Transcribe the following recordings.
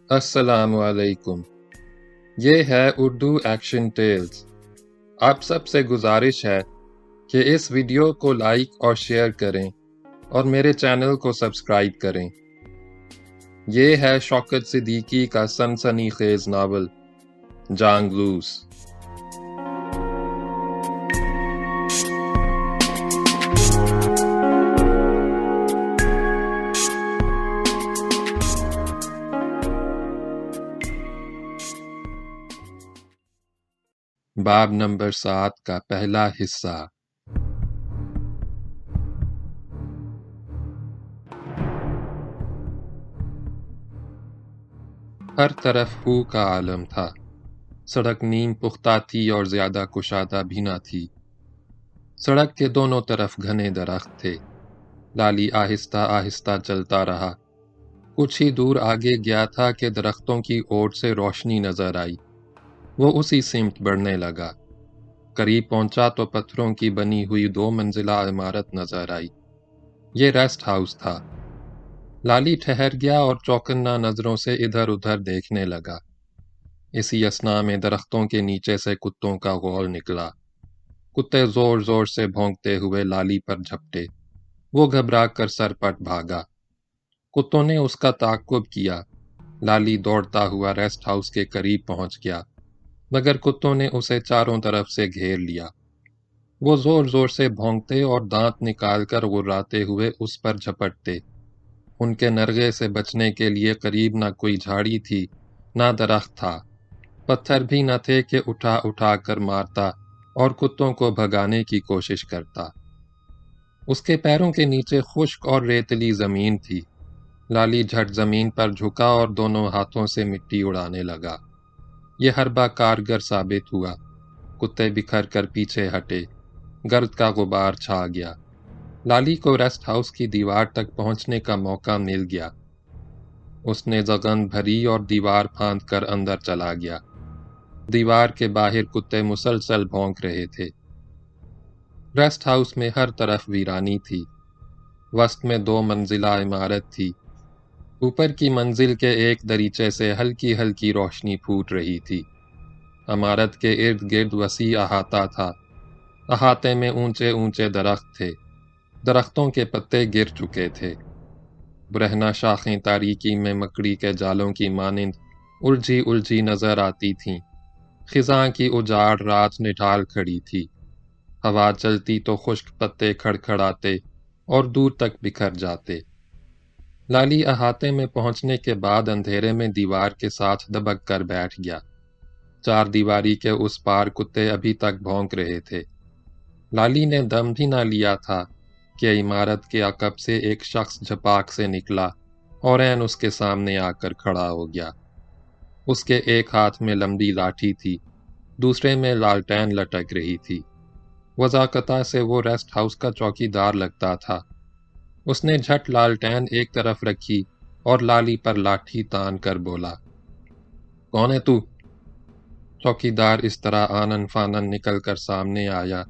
अस्सलाम वालेकुम। ये है उर्दू एक्शन टेल्स। आप सबसे गुजारिश है कि इस वीडियो को लाइक और शेयर करें और मेरे चैनल को सब्सक्राइब करें। ये है शौकत सिद्दीकी का सनसनीखेज नावल जांगलूस। बाब नंबर 7 का पहला हिस्सा। हर तरफ हू का आलम था। सड़क नीम पुख्ता थी और ज्यादा कुशादा भी न थी। सड़क के दोनों तरफ घने दरख्त थे। लाली आहिस्ता आहिस्ता चलता रहा। कुछ ही दूर आगे गया था कि दरख्तों की ओर से रोशनी नजर आई। वो उसी सिमत बढ़ने लगा। करीब पहुंचा तो पत्थरों की बनी हुई 2 मंजिला इमारत नजर आई। ये रेस्ट हाउस था। लाली ठहर गया और चौकन्ना नजरों से इधर उधर देखने लगा। इसी असना में दरख्तों के नीचे से कुत्तों का गौल निकला। कुत्ते जोर जोर से भौंकते हुए लाली पर झपटे। वो घबरा कर सरपट भागा। कुत्तों ने उसका ताक़ुब किया। लाली दौड़ता हुआ रेस्ट हाउस के करीब पहुंच गया, मगर कुत्तों ने उसे चारों तरफ से घेर लिया। वो जोर जोर से भौंकते और दांत निकालकर गुर्राते हुए उस पर झपटते। उनके नरगे से बचने के लिए करीब न कोई झाड़ी थी, न दरख्त था। पत्थर भी न थे कि उठा उठा कर मारता और कुत्तों को भगाने की कोशिश करता। उसके पैरों के नीचे खुश्क और रेतली जमीन थी। लाली झट जमीन पर झुका और दोनों हाथों से मिट्टी उड़ाने लगा। यह हरबा कारगर साबित हुआ। कुत्ते बिखर कर पीछे हटे। गर्द का गुबार छा गया। लाली को रेस्ट हाउस की दीवार तक पहुंचने का मौका मिल गया। उसने जगन भरी और दीवार फांद कर अंदर चला गया। दीवार के बाहर कुत्ते मुसलसल भौंक रहे थे। रेस्ट हाउस में हर तरफ वीरानी थी। वस्त में 2 मंजिला इमारत थी। ऊपर की मंजिल के एक दरीचे से हल्की हल्की रोशनी फूट रही थी। इमारत के इर्द गिर्द वसी अहाता था। अहाते में ऊंचे ऊंचे दरख्त थे। दरख्तों के पत्ते गिर चुके थे। बुरहना शाखें तारीकी में मकड़ी के जालों की मानिंद उलझी उलझी नजर आती थीं। खिज़ां की उजाड़ रात निठाल खड़ी थी। हवा चलती तो खुश्क पत्ते खड़खड़ाते और दूर तक बिखर जाते। लाली अहाते में पहुंचने के बाद अंधेरे में दीवार के साथ दबक कर बैठ गया। 4 दीवारी के उस पार कुत्ते अभी तक भौंक रहे थे। लाली ने दम भी ना लिया था कि इमारत के अकब से एक शख्स झपाक से निकला और ऐन उसके सामने आकर खड़ा हो गया। उसके एक हाथ में लंबी लाठी थी, दूसरे में लालटेन लटक रही थी। वज़ाकता से वो रेस्ट हाउस का चौकीदार लगता था। उसने झट लालटेन एक तरफ रखी और लाली पर लाठी तान कर बोला, कौन है तू? चौकीदार इस तरह आनन फानन निकल कर सामने आया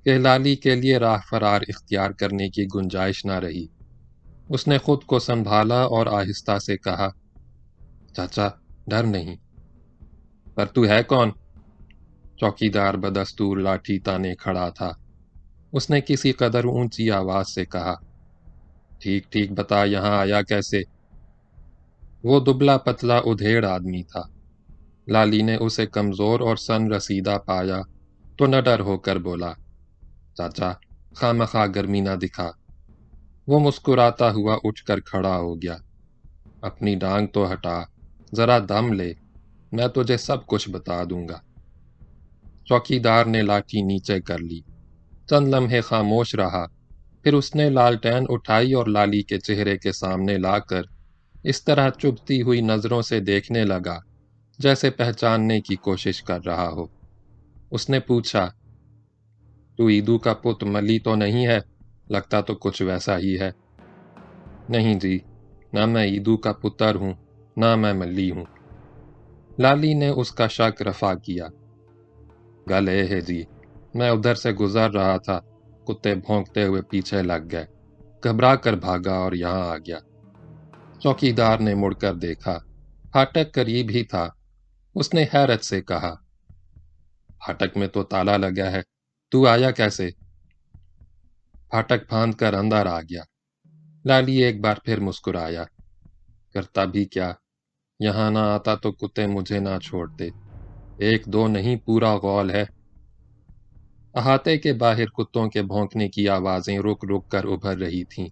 कि लाली के लिए राह फरार इख्तियार करने की गुंजाइश न रही। उसने खुद को संभाला और आहिस्ता से कहा, चाचा, डर नहीं। पर तू है कौन? चौकीदार बदस्तूर लाठी ताने खड़ा था। उसने किसी कदर ऊंची आवाज से कहा, ठीक ठीक बता, यहां आया कैसे? वो दुबला पतला उधेड़ आदमी था। लाली ने उसे कमजोर और सन रसीदा पाया तो निडर होकर बोला, चाचा, खामखा गर्मी ना दिखा। वो मुस्कुराता हुआ उठकर खड़ा हो गया। अपनी डांग तो हटा, जरा दम ले, मैं तुझे सब कुछ बता दूंगा। चौकीदार ने लाठी नीचे कर ली। चंद लम्हे खामोश रहा, फिर उसने लालटेन उठाई और लाली के चेहरे के सामने लाकर इस तरह चुभती हुई नजरों से देखने लगा जैसे पहचानने की कोशिश कर रहा हो। उसने पूछा, तू ईदू का पुत मली तो नहीं है? लगता तो कुछ वैसा ही है। नहीं जी, ना मैं ईदू का पुत्र हूं, ना मैं मली हूं। लाली ने उसका शक रफा किया। गल ए है जी, मैं उधर से गुजर रहा था, कुत्ते भौंकते हुए पीछे लग गए, घबरा कर भागा और यहां आ गया। चौकीदार ने मुड़कर देखा। फाटक करीब ही था। उसने हैरत से कहा, फाटक में तो ताला लगा है, तू आया कैसे? फाटक फांद कर अंदर आ गया। लाली एक बार फिर मुस्कुराया। करता भी क्या, यहां ना आता तो कुत्ते मुझे ना छोड़ते। एक दो नहीं, पूरा गौल है। अहाते के बाहर कुत्तों के भौंकने की आवाजें रुक रुक कर उभर रही थीं।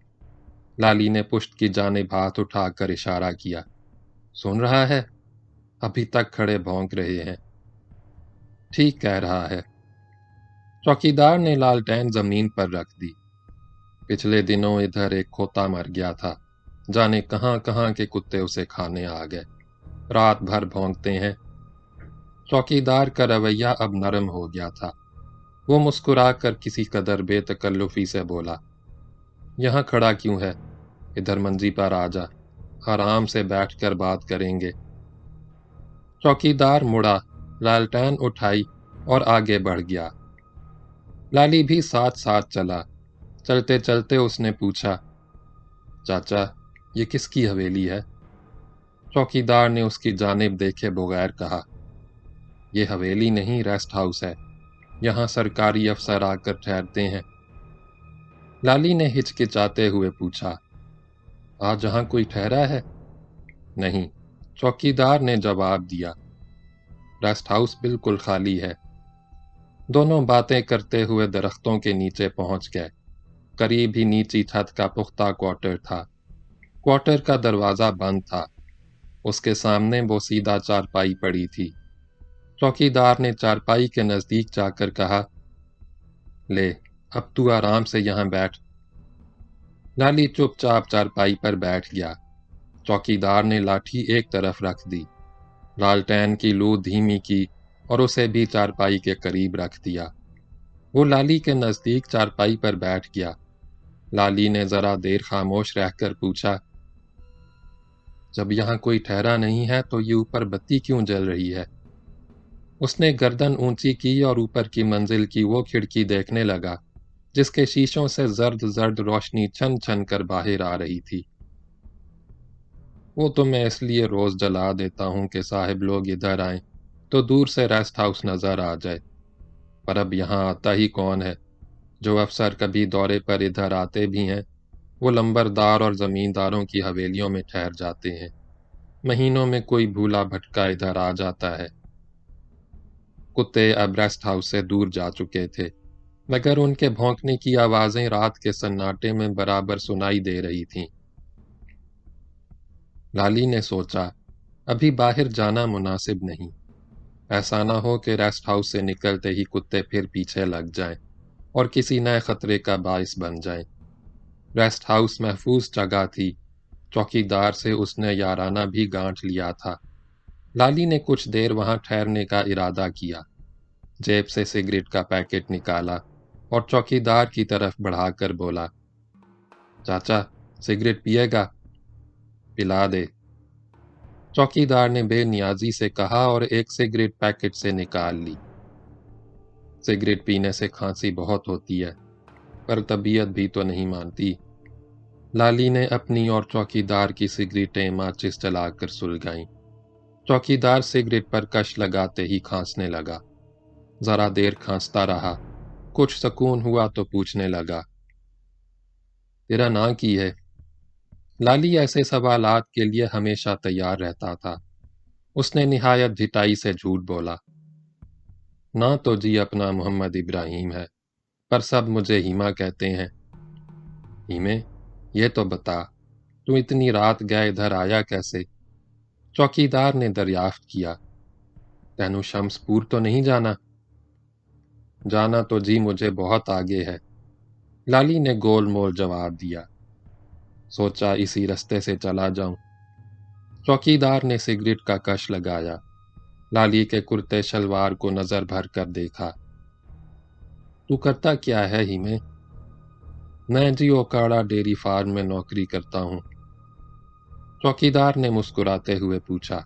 लाली ने पुश्त की जानिब हाथ उठाकर इशारा किया। सुन रहा है? अभी तक खड़े भौंक रहे हैं। ठीक कह रहा है। चौकीदार ने लालटेन जमीन पर रख दी। पिछले दिनों इधर एक खोता मर गया था। जाने कहां कहां के कुत्ते उसे खाने आ गए। रात भर भौंकते हैं। चौकीदार का रवैया अब नरम हो गया था। वो मुस्कुरा कर किसी कदर बेतकल्लुफी से बोला, यहां खड़ा क्यों है? इधर मंजी पर आ जा, आराम से बैठकर बात करेंगे। चौकीदार मुड़ा, लालटेन उठाई और आगे बढ़ गया। लाली भी साथ साथ चला। चलते चलते उसने पूछा, चाचा, ये किसकी हवेली है? चौकीदार ने उसकी जानिब देखे बगैर कहा, ये हवेली नहीं, रेस्ट हाउस है। यहाँ सरकारी अफसर आकर ठहरते हैं। लाली ने हिचकिचाते हुए पूछा, आज यहाँ कोई ठहरा है? नहीं, चौकीदार ने जवाब दिया। रेस्ट हाउस बिल्कुल खाली है। दोनों बातें करते हुए दरख्तों के नीचे पहुंच गए। करीब ही नीची छत का पुख्ता क्वार्टर था। क्वार्टर का दरवाजा बंद था। उसके सामने वो सीधा चारपाई पड़ी थी। चौकीदार ने चारपाई के नजदीक जाकर कहा, ले, अब तू आराम से यहां बैठ। लाली चुपचाप चारपाई पर बैठ गया। चौकीदार ने लाठी एक तरफ रख दी, लालटेन की लू धीमी की और उसे भी चारपाई के करीब रख दिया। वो लाली के नजदीक चारपाई पर बैठ गया। लाली ने जरा देर खामोश रहकर पूछा, जब यहां कोई ठहरा नहीं है तो ये ऊपर बत्ती क्यों जल रही है? उसने गर्दन ऊंची की और ऊपर की मंजिल की वो खिड़की देखने लगा जिसके शीशों से जर्द जर्द रोशनी छन छन कर बाहर आ रही थी। वो तो मैं इसलिए रोज जला देता हूं कि साहिब लोग इधर आए तो दूर से रेस्ट हाउस नजर आ जाए। पर अब यहाँ आता ही कौन है? जो अफसर कभी दौरे पर इधर आते भी हैं वो लंबरदार और जमींदारों की हवेलियों में ठहर जाते हैं। महीनों में कोई भूला भटका इधर आ जाता है। कुत्ते अब रेस्ट हाउस से दूर जा चुके थे, मगर उनके भौंकने की आवाजें रात के सन्नाटे में बराबर सुनाई दे रही थीं। लाली ने सोचा, अभी बाहर जाना मुनासिब नहीं। ऐसा ना हो कि रेस्ट हाउस से निकलते ही कुत्ते फिर पीछे लग जाएं और किसी नए खतरे का बाइस बन जाएं। रेस्ट हाउस महफूज जगह थी। चौकीदार से उसने याराना भी गांठ लिया था। लाली ने कुछ देर वहां ठहरने का इरादा किया। जेब से सिगरेट का पैकेट निकाला और चौकीदार की तरफ बढ़ाकर बोला, चाचा, सिगरेट पिएगा? पिला दे। चौकीदार ने बेनियाजी से कहा और एक सिगरेट पैकेट से निकाल ली। सिगरेट पीने से खांसी बहुत होती है, पर तबीयत भी तो नहीं मानती। लाली ने अपनी और चौकीदार की सिगरेटें माचिस जलाकर सुलगाईं। चौकीदार सिगरेट पर कश लगाते ही खांसने लगा। जरा देर खांसता रहा। कुछ सुकून हुआ तो पूछने लगा, तेरा नाम की है? लाली ऐसे सवालात के लिए हमेशा तैयार रहता था। उसने निहायत ढिठाई से झूठ बोला, ना तो जी अपना मोहम्मद इब्राहिम है, पर सब मुझे हीमा कहते हैं। हीमे, ये तो बता, तू इतनी रात गए इधर आया कैसे? चौकीदार ने दरियाफ्त किया। तेनू शम्सपुर तो नहीं जाना? जाना तो जी मुझे बहुत आगे है। लाली ने गोल मोल जवाब दिया। सोचा इसी रास्ते से चला जाऊं। चौकीदार ने सिगरेट का कश लगाया। लाली के कुर्ते शलवार को नजर भर कर देखा। तू करता क्या है हिमे? मैं जी ओकाड़ा डेयरी फार्म में नौकरी करता हूं। चौकीदार ने मुस्कुराते हुए पूछा,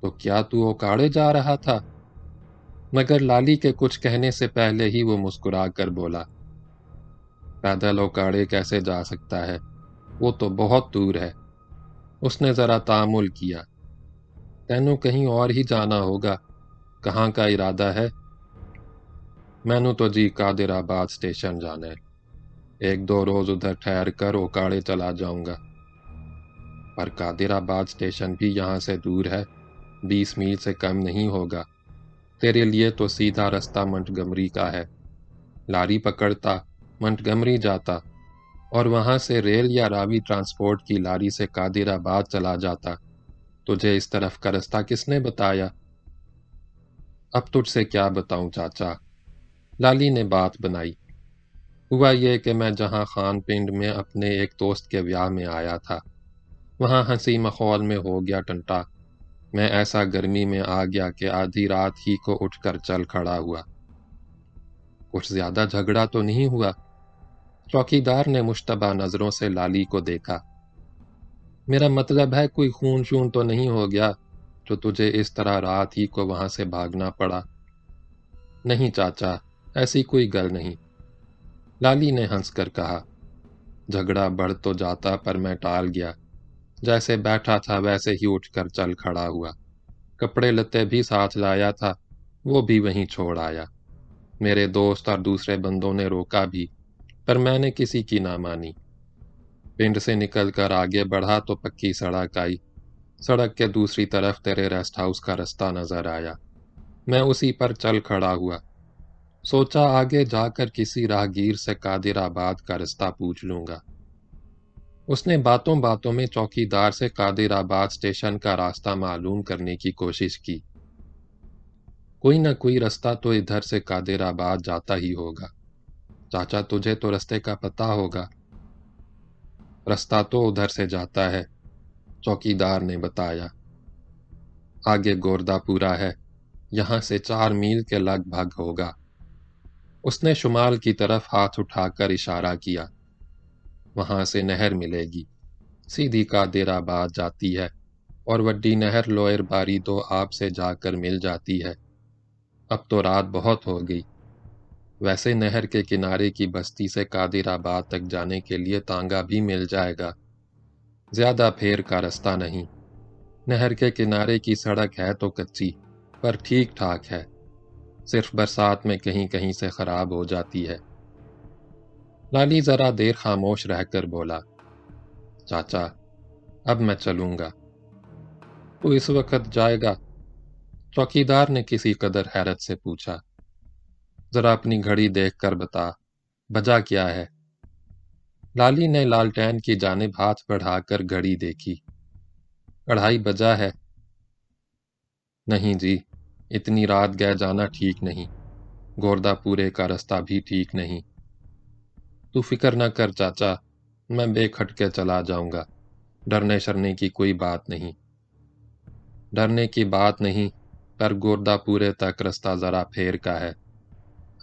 तो क्या तू ओकाड़े जा रहा था? मगर लाली के कुछ कहने से पहले ही वो मुस्कुरा कर बोला, पैदल ओकाड़े कैसे जा सकता है? वो तो बहुत दूर है। उसने जरा तामुल किया। تینوں کہیں اور ہی جانا ہوگا، کہاں کا ارادہ ہے؟ مینوں تو جی قادر آباد اسٹیشن جانا ہے، ایک دو روز ادھر ٹھہر کر اوکاڑے چلا جاؤں گا۔ پر قادر آباد اسٹیشن بھی یہاں سے دور ہے، 20 میل سے کم نہیں ہوگا۔ تیرے لیے تو سیدھا رستہ منٹگمری کا ہے، لاری پکڑتا منٹگمری جاتا اور وہاں سے ریل یا راوی ٹرانسپورٹ کی لاری سے قادر آباد چلا جاتا۔ تجھے اس طرف کا رستہ کس نے بتایا؟ اب تجھ سے کیا بتاؤں چاچا، لالی نے بات بنائی۔ ہوا یہ کہ میں جہاں خان پنڈ میں اپنے ایک دوست کے بیاہ میں آیا تھا، وہاں ہنسی مخول میں ہو گیا ٹنٹا۔ میں ایسا گرمی میں آ گیا کہ آدھی رات ہی کو اٹھ کر چل کھڑا ہوا۔ کچھ زیادہ جھگڑا تو نہیں ہوا؟ چوکیدار نے مشتبہ نظروں سے لالی کو دیکھا۔ میرا مطلب ہے کوئی خون شون تو نہیں ہو گیا جو تجھے اس طرح رات ہی کو وہاں سے بھاگنا پڑا؟ نہیں چاچا، ایسی کوئی گل نہیں، لالی نے ہنس کر کہا۔ جھگڑا بڑھ تو جاتا پر میں ٹال گیا، جیسے بیٹھا تھا ویسے ہی اٹھ کر چل کھڑا ہوا۔ کپڑے لتے بھی ساتھ لایا تھا، وہ بھی وہیں چھوڑ آیا۔ میرے دوست اور دوسرے بندوں نے روکا بھی، پر میں نے کسی کی نہ مانی۔ پنڈ سے نکل کر آگے بڑھا تو پکی سڑک آئی۔ سڑک کے دوسری طرف تیرے ریسٹ ہاؤس کا رستہ نظر آیا۔ میں اسی پر چل کھڑا ہوا، سوچا آگے جا کر کسی راہگیر سے قادر آباد کا رستہ پوچھ لوں گا۔ اس نے باتوں باتوں میں چوکیدار سے قادر آباد اسٹیشن کا راستہ معلوم کرنے کی کوشش کی۔ کوئی نہ کوئی رستہ تو ادھر سے قادر آباد جاتا ہی ہوگا، چاچا تجھے تو رستے کا پتہ ہوگا۔ رستہ تو ادھر سے جاتا ہے، چوکیدار نے بتایا۔ آگے گوردہ پورا ہے، یہاں سے 4 میل کے لگ بھگ ہوگا۔ اس نے شمال کی طرف ہاتھ اٹھا کر اشارہ کیا۔ وہاں سے نہر ملے گی، سیدھی قادر آباد جاتی ہے، اور وڈی نہر لوئر باری دو آب سے جا کر مل جاتی ہے۔ اب تو رات بہت ہو گئی، ویسے نہر کے کنارے کی بستی سے قادر آباد تک جانے کے لیے تانگا بھی مل جائے گا، زیادہ پھیر کا رستہ نہیں۔ نہر کے کنارے کی سڑک ہے تو کچی، پر ٹھیک ٹھاک ہے، صرف برسات میں کہیں کہیں سے خراب ہو جاتی ہے۔ لالی ذرا دیر خاموش رہ کر بولا، چاچا اب میں چلوں گا۔ تو اس وقت جائے گا؟ چوکیدار نے کسی قدر حیرت سے پوچھا۔ ذرا اپنی گھڑی دیکھ کر بتا، بجا کیا ہے؟ لالی نے لالٹین کی جانب ہاتھ بڑھا کر گھڑی دیکھی۔ 2:30 بجا ہے۔ نہیں جی، اتنی رات گئے جانا ٹھیک نہیں، گوردہ پورے کا رستہ بھی ٹھیک نہیں۔ تو فکر نہ کر چاچا، میں بے کھٹکے چلا جاؤں گا، ڈرنے شرنے کی کوئی بات نہیں۔ ڈرنے کی بات نہیں، پر گوردہ پورے تک رستہ ذرا پھیر کا ہے،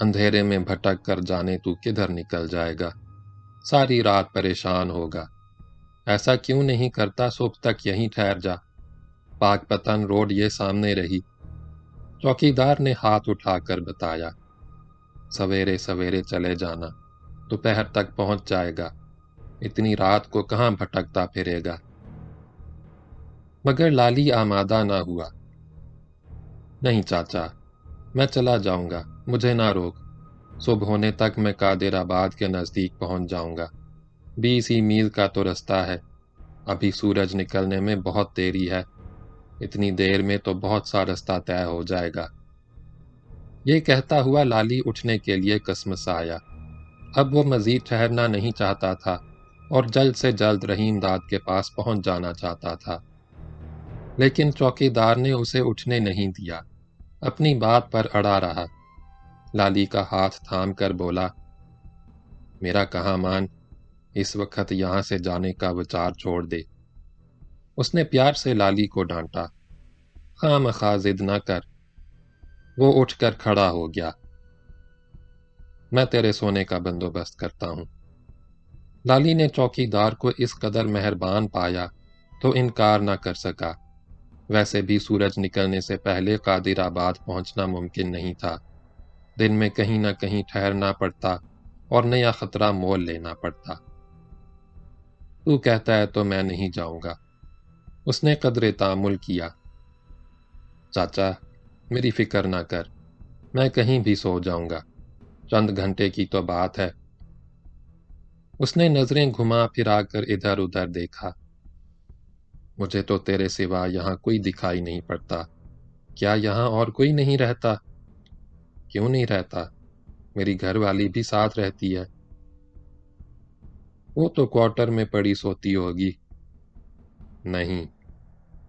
اندھیرے میں بھٹک کر جانے تو کدھر نکل جائے گا، ساری رات پریشان ہوگا۔ ایسا کیوں نہیں کرتا صبح تک یہیں ٹھہر جا، پاک پتن روڈ یہ سامنے رہی۔ چوکیدار نے ہاتھ اٹھا کر بتایا۔ سویرے سویرے چلے جانا، دوپہر تک پہنچ جائے گا، اتنی رات کو کہاں بھٹکتا پھرے گا؟ مگر لالی آمادہ نہ ہوا۔ نہیں چاچا، میں چلا جاؤں گا، مجھے نہ روک، صبح ہونے تک میں قادر آباد کے نزدیک پہنچ جاؤں گا، 20 ہی میل کا تو رستہ ہے، ابھی سورج نکلنے میں بہت دیری ہے، اتنی دیر میں تو بہت سا رستہ طے ہو جائے گا۔ یہ کہتا ہوا لالی اٹھنے کے لیے کسمسایا۔ اب وہ مزید ٹھہرنا نہیں چاہتا تھا اور جلد سے جلد رحیم داد کے پاس پہنچ جانا چاہتا تھا، لیکن چوکیدار نے اسے اٹھنے نہیں دیا، اپنی بات پر اڑا رہا۔ لالی کا ہاتھ تھام کر بولا، میرا کہاں مان، اس وقت یہاں سے جانے کا وچار چھوڑ دے۔ اس نے پیار سے لالی کو ڈانٹا، خواہ مخواہ ضد نہ کر۔ وہ اٹھ کر کھڑا ہو گیا۔ میں تیرے سونے کا بندوبست کرتا ہوں۔ لالی نے چوکیدار کو اس قدر مہربان پایا تو انکار نہ کر سکا، ویسے بھی سورج نکلنے سے پہلے قادر آباد پہنچنا ممکن نہیں تھا، دن میں کہیں نہ کہیں ٹھہرنا پڑتا اور نیا خطرہ مول لینا پڑتا۔ تو کہتا ہے تو میں نہیں جاؤں گا۔ اس نے قدرے تامل کیا۔ चाचा, मेरी फिक्र ना कर, मैं कहीं भी सो जाऊंगा, चंद घंटे की तो बात है। उसने नजरें घुमा फिरा कर इधर उधर देखा। मुझे तो तेरे सिवा यहाँ कोई दिखाई नहीं पड़ता। क्या यहाँ और कोई नहीं रहता? क्यों नहीं रहता? मेरी घर वाली भी साथ रहती है। वो तो क्वार्टर में पड़ी सोती होगी। नहीं,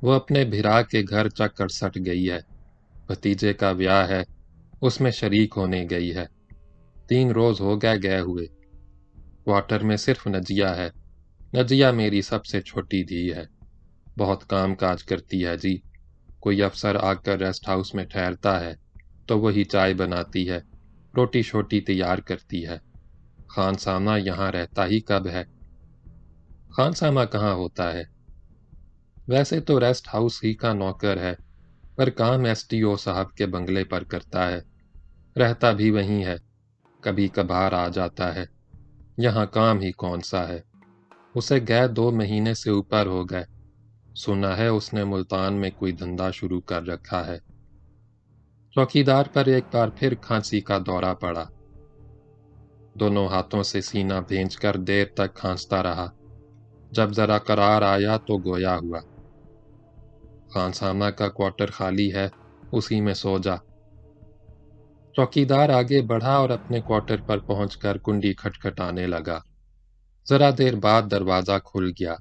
वो अपने भिरा के घर चक्कर सट गई है। भतीजे का ब्याह है, उसमें शरीक होने गई है। 3 रोज हो गए हुए। क्वार्टर में सिर्फ नजिया है। नजिया मेरी सबसे छोटी धी है। बहुत काम काज करती है जी। कोई अफसर आकर रेस्ट हाउस में ठहरता है तो वही चाय बनाती है, रोटी शोटी तैयार करती है। खानसामा यहाँ रहता ही कब है? खानसामा कहाँ होता है? वैसे तो रेस्ट हाउस ही का नौकर है, पर काम एसडीओ साहब के बंगले पर करता है। रहता भी वहीं है, कभी कभार आ जाता है। यहाँ काम ही कौन सा है। उसे गए 2 महीने से ऊपर हो गए। सुना है उसने मुल्तान में कोई धंधा शुरू कर रखा है। चौकीदार पर एक बार फिर खांसी का दौरा पड़ा। दोनों हाथों से सीना भींचकर देर तक खांसता रहा। जब जरा करार आया तो गोया हुआ। खानसामा का क्वार्टर खाली है, उसी में सो जा। चौकीदार आगे बढ़ा और अपने क्वार्टर पर पहुंचकर कुंडी खटखटाने लगा। जरा देर बाद दरवाजा खुल गया।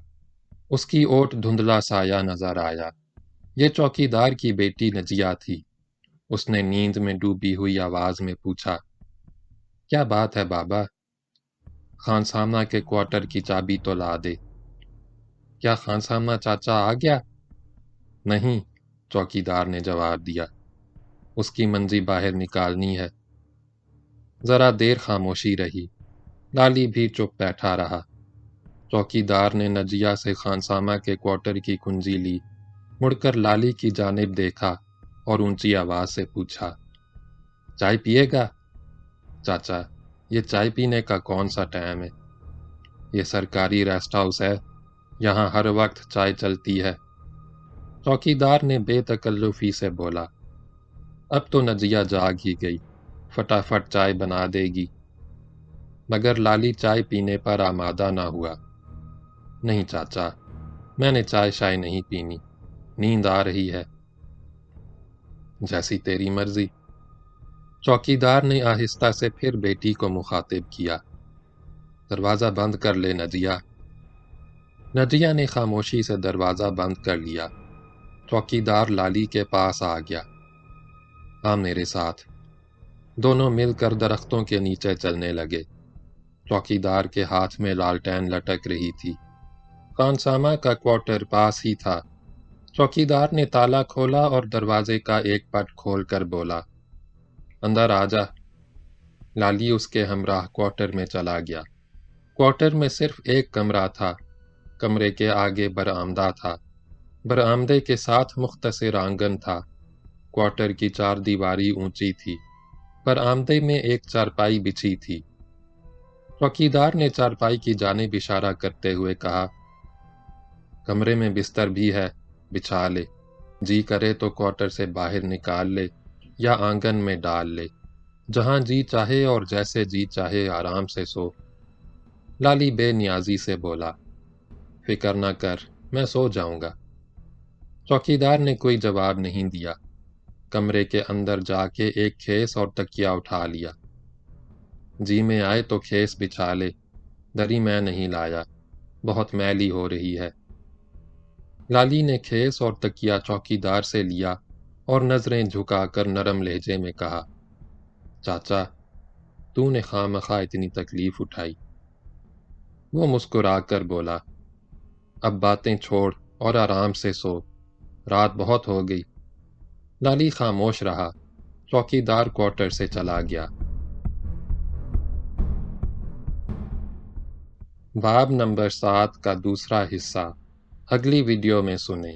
उसकी ओट धुंधला साया नजर आया। ये चौकीदार की बेटी नजिया थी। उसने नींद में डूबी हुई आवाज में पूछा, क्या बात है बाबा? खानसामा के क्वार्टर की चाबी तो ला दे। क्या खानसामा चाचा आ गया? नहीं, चौकीदार ने जवाब दिया। उसकी मंजी बाहर निकालनी है। जरा देर खामोशी रही। लाली भी चुप बैठा रहा। चौकीदार ने नजिया से खानसामा के क्वार्टर की कुंजी ली, मुड़कर लाली की जानिब देखा और ऊंची आवाज से पूछा, चाय पिएगा? चाचा, ये चाय पीने का कौन सा टाइम है? ये सरकारी रेस्ट हाउस है, यहाँ हर वक्त चाय चलती है। चौकीदार ने बेतकल्लुफी से बोला। अब तो नजिया जाग ही गई, फटाफट चाय बना देगी। मगर लाली चाय पीने पर आमादा ना हुआ। नहीं चाचा, मैंने चाय शाय नहीं पीनी, नींद आ रही है। जैसी तेरी मर्जी। चौकीदार ने आहिस्ता से फिर बेटी को मुखातिब किया। दरवाज़ा बंद कर ले नजिया। नजिया ने खामोशी से दरवाज़ा बंद कर लिया। चौकीदार लाली के पास आ गया। आ मेरे साथ। दोनों मिलकर दरख्तों के नीचे चलने लगे। चौकीदार के हाथ में लालटेन लटक रही थी। खानसामा का क्वार्टर पास ही था। चौकीदार ने ताला खोला और दरवाजे का एक पट खोल कर बोला, अंदर आ जा। लाली उसके हमराह क्वार्टर में चला गया। क्वार्टर में सिर्फ एक कमरा था। कमरे के आगे बरामदा था। बरामदे के साथ मुख्तसर आंगन था। क्वार्टर की 4 दीवारी ऊंची थी। बरामदे में एक चारपाई बिछी थी। चौकीदार ने चारपाई की जानिब इशारा करते हुए कहा, कमरे में बिस्तर भी है, बिछा ले। जी करे तो क्वार्टर से बाहर निकाल ले या आंगन में डाल ले। जहां जी चाहे और जैसे जी चाहे आराम से सो। लाली बेनियाजी से बोला, फिक्र न कर, मैं सो जाऊंगा। चौकीदार ने कोई जवाब नहीं दिया। कमरे के अंदर जाके एक खेस और तकिया उठा लिया। जी में आए तो खेस बिछा ले, दरी मैं नहीं लाया, बहुत मैली हो रही है। लाली ने खेस और तकिया चौकीदार से लिया और नजरें झुकाकर नरम लहजे में कहा, चाचा, तूने खामखा इतनी तकलीफ उठाई। वो मुस्कुराकर बोला, अब बातें छोड़ और आराम से सो, रात बहुत हो गई। लाली खामोश रहा। चौकीदार क्वार्टर से चला गया। बाब नंबर 7 का दूसरा हिस्सा अगली वीडियो में सुनें।